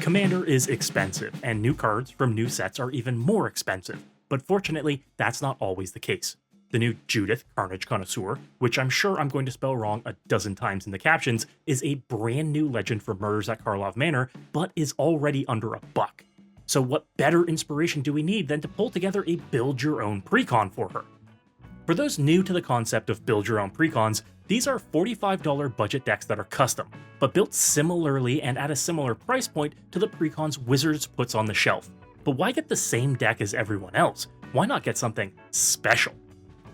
Commander is expensive, and new cards from new sets are even more expensive, but fortunately, that's not always the case. The new Judith, Carnage Connoisseur, which I'm sure I'm going to spell wrong a dozen times in the captions, is a brand new legend for Murders at Karlov Manor, but is already under $1. So what better inspiration do we need than to pull together a build-your-own Precon for her? For those new to the concept of build-your-own Precons, these are $45 budget decks that are custom, but built similarly and at a similar price point to the Precons Wizards puts on the shelf. But why get the same deck as everyone else? Why not get something special?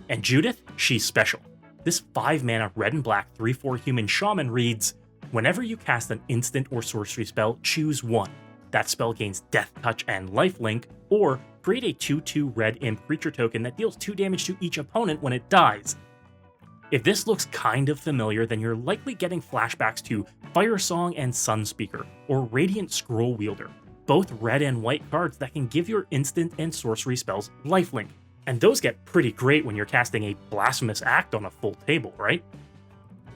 And Judith, she's special. This 5-mana red and black 3/4 human shaman reads, whenever you cast an instant or sorcery spell, choose one. That spell gains Death Touch and Lifelink, or create a 2/2 red imp creature token that deals 2 damage to each opponent when it dies. If this looks kind of familiar, then you're likely getting flashbacks to Firesong and Sunspeaker, or Radiant Scroll Wielder, both red and white cards that can give your instant and sorcery spells lifelink. And those get pretty great when you're casting a Blasphemous Act on a full table, right?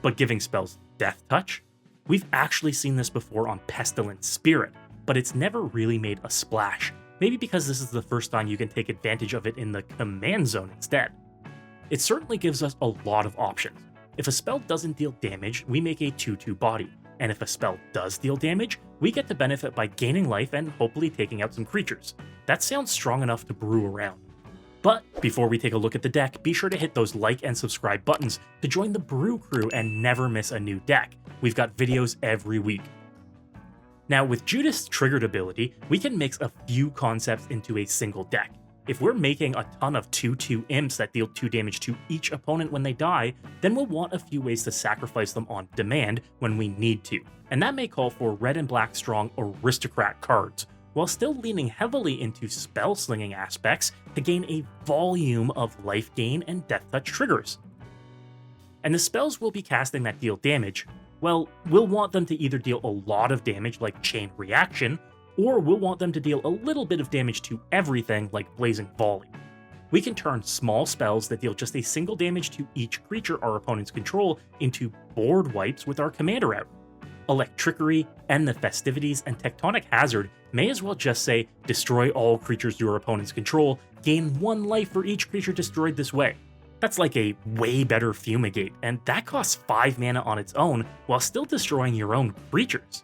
But giving spells Death Touch? We've actually seen this before on Pestilent Spirit, but it's never really made a splash. Maybe because this is the first time you can take advantage of it in the command zone instead. It certainly gives us a lot of options. If a spell doesn't deal damage, we make a 2/2 body, and if a spell does deal damage, we get to benefit by gaining life and hopefully taking out some creatures. That sounds strong enough to brew around. But before we take a look at the deck, be sure to hit those like and subscribe buttons to join the Brew Crew and never miss a new deck. We've got videos every week. Now, with Judith's triggered ability, we can mix a few concepts into a single deck. If we're making a ton of 2/2 imps that deal 2 damage to each opponent when they die, then we'll want a few ways to sacrifice them on demand when we need to. And that may call for red and black strong aristocrat cards, while still leaning heavily into spell slinging aspects to gain a volume of life gain and death touch triggers. And the spells we'll be casting that deal damage, well, we'll want them to either deal a lot of damage like Chain Reaction, or we'll want them to deal a little bit of damage to everything like Blazing Volley. We can turn small spells that deal just a single damage to each creature our opponents control into board wipes with our commander out. Electrickery, End the Festivities, and Tectonic Hazard may as well just say, destroy all creatures your opponents control, gain 1 life for each creature destroyed this way. That's like a way better Fumigate, and that costs 5 mana on its own while still destroying your own creatures.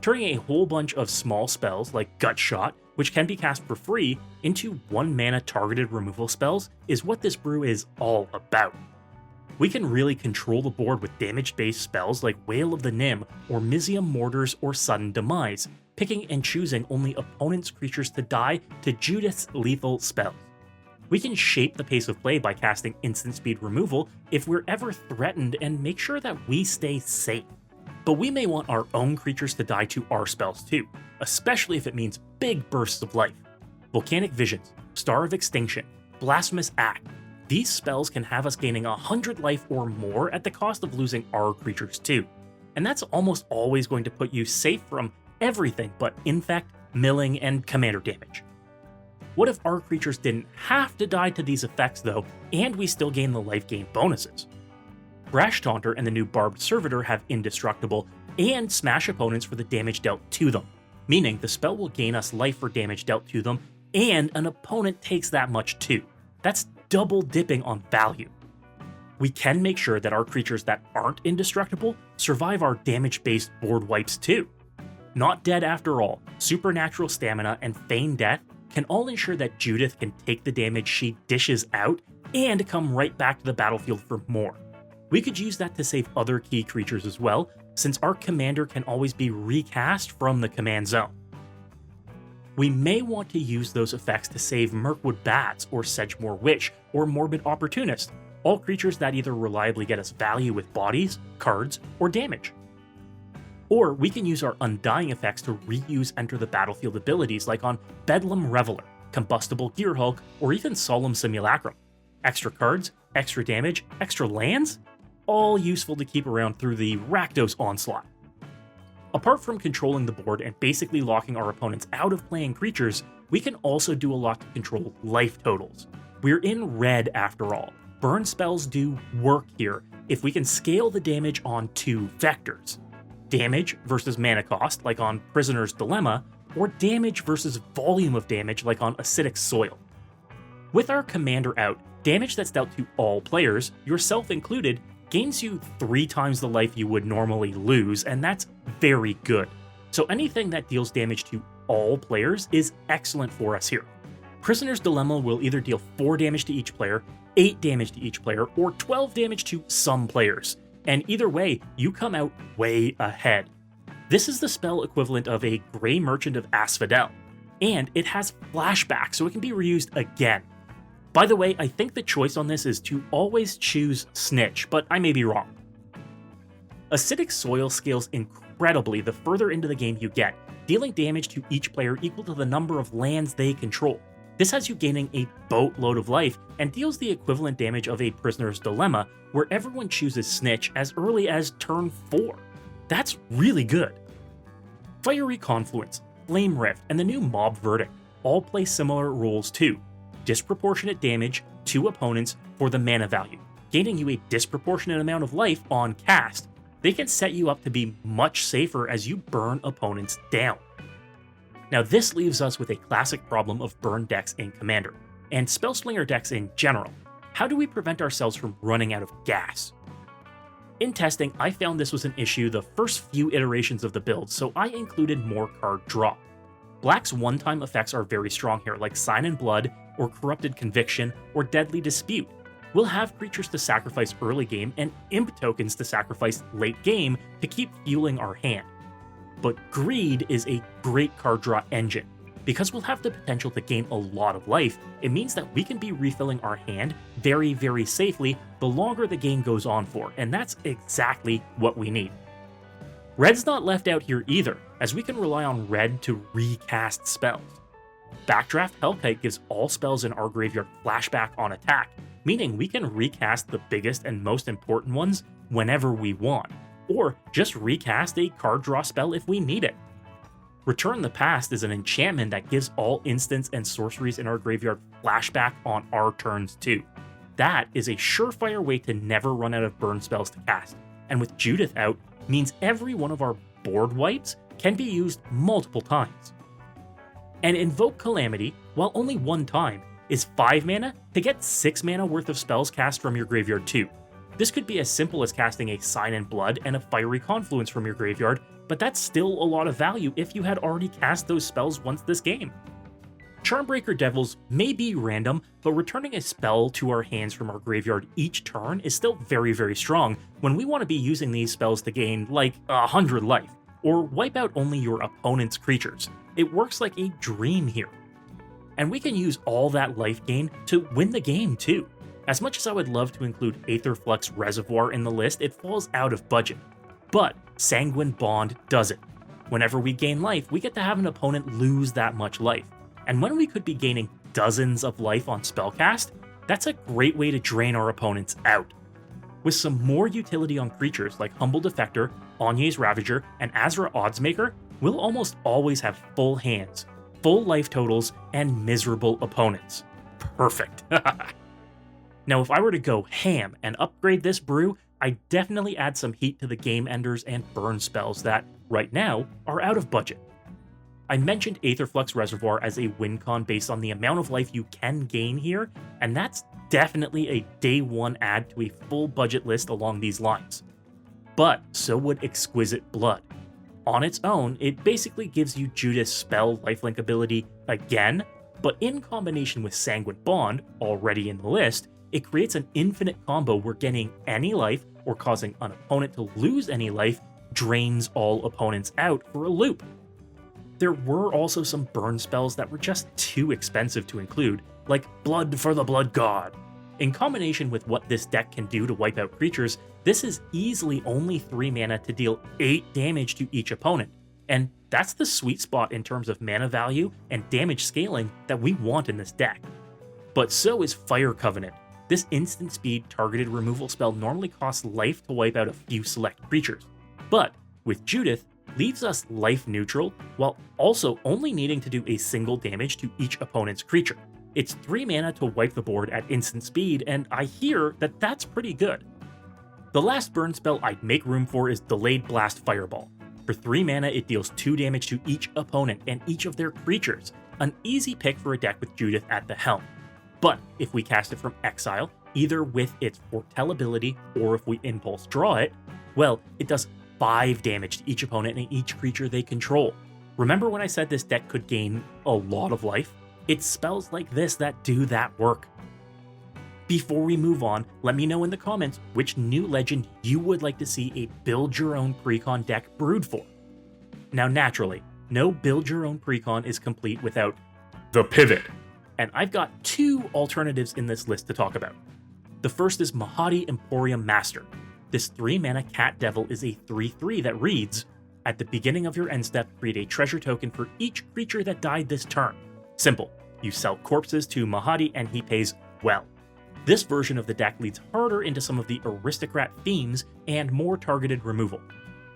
Turning a whole bunch of small spells like Gut Shot, which can be cast for free, into 1 mana targeted removal spells is what this brew is all about. We can really control the board with damage-based spells like Wail of the Nim or Mizzium Mortars or Sudden Demise, picking and choosing only opponents' creatures to die to Judith's lethal spells. We can shape the pace of play by casting instant speed removal if we're ever threatened and make sure that we stay safe. But we may want our own creatures to die to our spells too, especially if it means big bursts of life. Volcanic Visions, Star of Extinction, Blasphemous Act. These spells can have us gaining 100 life or more at the cost of losing our creatures too. And that's almost always going to put you safe from everything but infect, milling, and commander damage. What if our creatures didn't have to die to these effects though, and we still gain the life gain bonuses? Brash Taunter and the new Barbed Servitor have Indestructible and smash opponents for the damage dealt to them, meaning the spell will gain us life for damage dealt to them, and an opponent takes that much too. That's double dipping on value. We can make sure that our creatures that aren't indestructible survive our damage-based board wipes too. Not dead after all, Supernatural Stamina and Feign Death can all ensure that Judith can take the damage she dishes out and come right back to the battlefield for more. We could use that to save other key creatures as well, since our commander can always be recast from the command zone. We may want to use those effects to save Mirkwood Bats or Sedgemoor Witch or Morbid Opportunist, all creatures that either reliably get us value with bodies, cards, or damage. Or we can use our Undying effects to reuse Enter the Battlefield abilities like on Bedlam Reveler, Combustible Gearhulk, or even Solemn Simulacrum. Extra cards, extra damage, extra lands? All useful to keep around through the Rakdos onslaught. Apart from controlling the board and basically locking our opponents out of playing creatures, we can also do a lot to control life totals. We're in red after all. Burn spells do work here if we can scale the damage on 2 vectors. damage versus mana cost, like on Prisoner's Dilemma, or damage versus volume of damage, like on Acidic Soil. With our commander out, damage that's dealt to all players, yourself included, gains you 3 times the life you would normally lose, and that's very good. So anything that deals damage to all players is excellent for us here. Prisoner's Dilemma will either deal 4 damage to each player, 8 damage to each player, or 12 damage to some players. And either way, you come out way ahead. This is the spell equivalent of a Grey Merchant of Asphodel, and it has flashback, so it can be reused again. By the way, I think the choice on this is to always choose Snitch, but I may be wrong. Acidic Soil scales incredibly the further into the game you get, dealing damage to each player equal to the number of lands they control. This has you gaining a boatload of life and deals the equivalent damage of a Prisoner's Dilemma, where everyone chooses Snitch as early as turn 4. That's really good. Fiery Confluence, Flame Rift, and the new Mob Verdict all play similar rules too. Disproportionate damage to opponents for the mana value, gaining you a disproportionate amount of life on cast. They can set you up to be much safer as you burn opponents down. Now this leaves us with a classic problem of burn decks in Commander, and Spellslinger decks in general. How do we prevent ourselves from running out of gas? In testing, I found this was an issue the first few iterations of the build, so I included more card draw. Black's one-time effects are very strong here, like Sign in Blood, or Corrupted Conviction, or Deadly Dispute. We'll have creatures to sacrifice early game and imp tokens to sacrifice late game to keep fueling our hand. But Greed is a great card draw engine. Because we'll have the potential to gain a lot of life, it means that we can be refilling our hand very, very safely the longer the game goes on for, and that's exactly what we need. Red's not left out here either, as we can rely on Red to recast spells. Backdraft Hellkite gives all spells in our graveyard flashback on attack, meaning we can recast the biggest and most important ones whenever we want, or just recast a card draw spell if we need it. Return the Past is an enchantment that gives all instants and sorceries in our graveyard flashback on our turns too. That is a surefire way to never run out of burn spells to cast, and with Judith out, means every one of our board wipes can be used multiple times. And Invoke Calamity, while only 1 time, is 5 mana to get 6 mana worth of spells cast from your graveyard too. This could be as simple as casting a Sign in Blood and a Fiery Confluence from your graveyard, but that's still a lot of value if you had already cast those spells once this game. Charmbreaker Devils may be random, but returning a spell to our hands from our graveyard each turn is still very, very strong when we want to be using these spells to gain like 100 life, or wipe out only your opponent's creatures. It works like a dream here. And we can use all that life gain to win the game too. As much as I would love to include Aetherflux Reservoir in the list, it falls out of budget. But Sanguine Bond does it. Whenever we gain life, we get to have an opponent lose that much life. And when we could be gaining dozens of life on spellcast, that's a great way to drain our opponents out. With some more utility on creatures like Humble Defector, Anye's Ravager, and Azra Oddsmaker, we'll almost always have full hands, full life totals, and miserable opponents. Perfect. Now, if I were to go ham and upgrade this brew, I'd definitely add some heat to the game enders and burn spells that, right now, are out of budget. I mentioned Aetherflux Reservoir as a win con based on the amount of life you can gain here, and that's definitely a day 1 add to a full budget list along these lines. But so would Exquisite Blood. On its own, it basically gives you Judith's spell lifelink ability again, but in combination with Sanguine Bond, already in the list, it creates an infinite combo where getting any life or causing an opponent to lose any life drains all opponents out for a loop. There were also some burn spells that were just too expensive to include, like Blood for the Blood God. In combination with what this deck can do to wipe out creatures, this is easily only 3 mana to deal 8 damage to each opponent, and that's the sweet spot in terms of mana value and damage scaling that we want in this deck. But so is Fire Covenant. This instant speed targeted removal spell normally costs life to wipe out a few select creatures, but with Judith, leaves us life neutral while also only needing to do a single damage to each opponent's creature. It's 3 mana to wipe the board at instant speed, and I hear that that's pretty good. The last burn spell I'd make room for is Delayed Blast Fireball. For 3 mana, it deals 2 damage to each opponent and each of their creatures, an easy pick for a deck with Judith at the helm. But if we cast it from exile, either with its foretell ability or if we impulse draw it, well, it does 5 damage to each opponent and each creature they control. Remember when I said this deck could gain a lot of life? It's spells like this that do that work. Before we move on, let me know in the comments which new legend you would like to see a build your own Precon deck brewed for. Now naturally, no build your own Precon is complete without the pivot, and I've got 2 alternatives in this list to talk about. The first is Mahadi Emporium Master. This 3 mana cat devil is a 3/3 that reads, at the beginning of your end step, create a treasure token for each creature that died this turn. Simple. You sell corpses to Mahadi and he pays well. This version of the deck leads harder into some of the aristocrat themes and more targeted removal.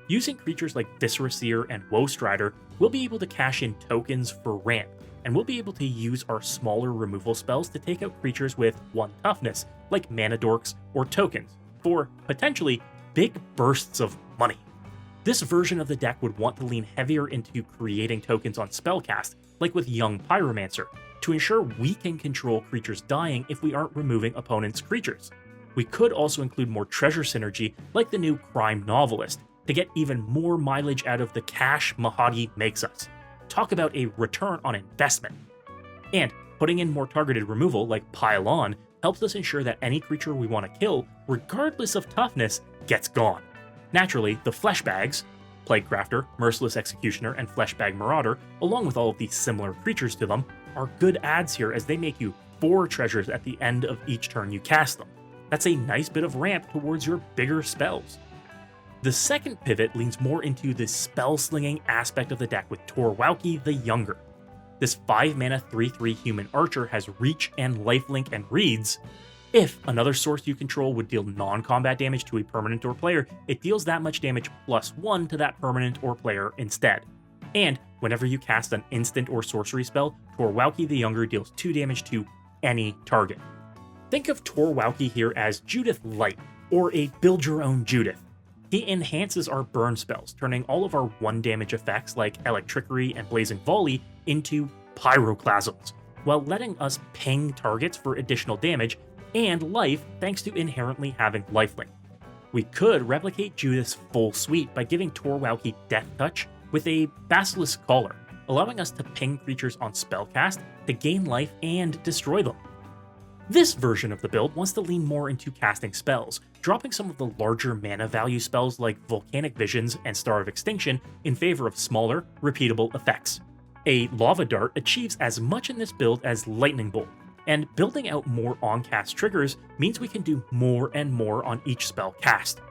Using creatures like Viscera Seer and Woe Strider, we'll be able to cash in tokens for ramp, and we'll be able to use our smaller removal spells to take out creatures with 1 toughness, like Mana Dorks or tokens, for potentially big bursts of money. This version of the deck would want to lean heavier into creating tokens on spellcast, like with Young Pyromancer, to ensure we can control creatures dying if we aren't removing opponents' creatures. We could also include more treasure synergy, like the new Crime Novelist, to get even more mileage out of the cash Mahadi makes us. Talk about a return on investment. And putting in more targeted removal, like Pile On, helps us ensure that any creature we want to kill, regardless of toughness, gets gone. Naturally, the Flesh Bags, Plaguecrafter, Merciless Executioner, and Fleshbag Marauder, along with all of these similar creatures to them, are good adds here as they make you 4 treasures at the end of each turn you cast them. That's a nice bit of ramp towards your bigger spells. The second pivot leans more into the spell-slinging aspect of the deck with Torwalki the Younger. This 5 mana 3/3 human archer has reach and lifelink and reads, if another source you control would deal non-combat damage to a permanent or player, it deals that much damage +1 to that permanent or player instead. And whenever you cast an instant or sorcery spell, Torwalki the Younger deals 2 damage to any target. Think of Torwalki here as Judith Light, or a build-your-own Judith. He enhances our burn spells, turning all of our 1 damage effects like Electrickery and Blazing Volley into Pyroclasms, while letting us ping targets for additional damage and life thanks to inherently having lifelink. We could replicate Judith's full suite by giving Torwalki Death Touch with a Basilisk Collar, allowing us to ping creatures on spellcast to gain life and destroy them. This version of the build wants to lean more into casting spells, dropping some of the larger mana value spells like Volcanic Visions and Star of Extinction in favor of smaller, repeatable effects. A Lava Dart achieves as much in this build as Lightning Bolt, and building out more on-cast triggers means we can do more and more on each spell cast.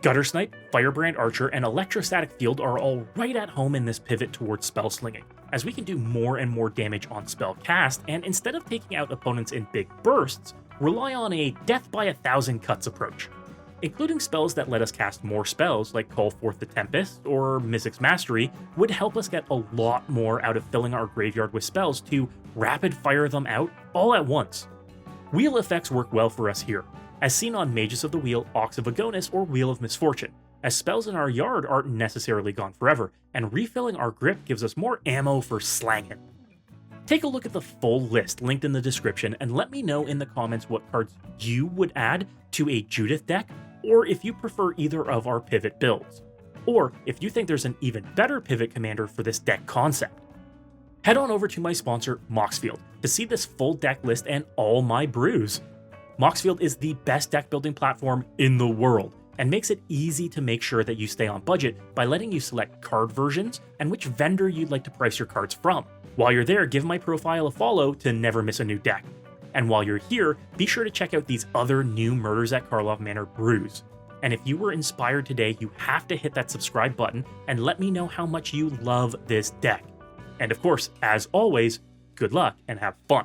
Gutter Snipe, Firebrand Archer, and Electrostatic Field are all right at home in this pivot towards spell slinging, as we can do more and more damage on spell cast, and instead of taking out opponents in big bursts, rely on a death by 1,000 cuts approach. Including spells that let us cast more spells, like Call Forth the Tempest or Mystic's Mastery, would help us get a lot more out of filling our graveyard with spells to rapid fire them out all at once. Wheel effects work well for us here, as seen on Mages of the Wheel, Ox of Agonis, or Wheel of Misfortune, as spells in our yard aren't necessarily gone forever, and refilling our grip gives us more ammo for slanging. Take a look at the full list linked in the description and let me know in the comments what cards you would add to a Judith deck, or if you prefer either of our pivot builds, or if you think there's an even better pivot commander for this deck concept. Head on over to my sponsor, Moxfield, to see this full deck list and all my brews. Moxfield is the best deck building platform in the world, and makes it easy to make sure that you stay on budget by letting you select card versions and which vendor you'd like to price your cards from. While you're there, give my profile a follow to never miss a new deck. And while you're here, be sure to check out these other new Murders at Karlov Manor brews. And if you were inspired today, you have to hit that subscribe button and let me know how much you love this deck. And of course, as always, good luck and have fun.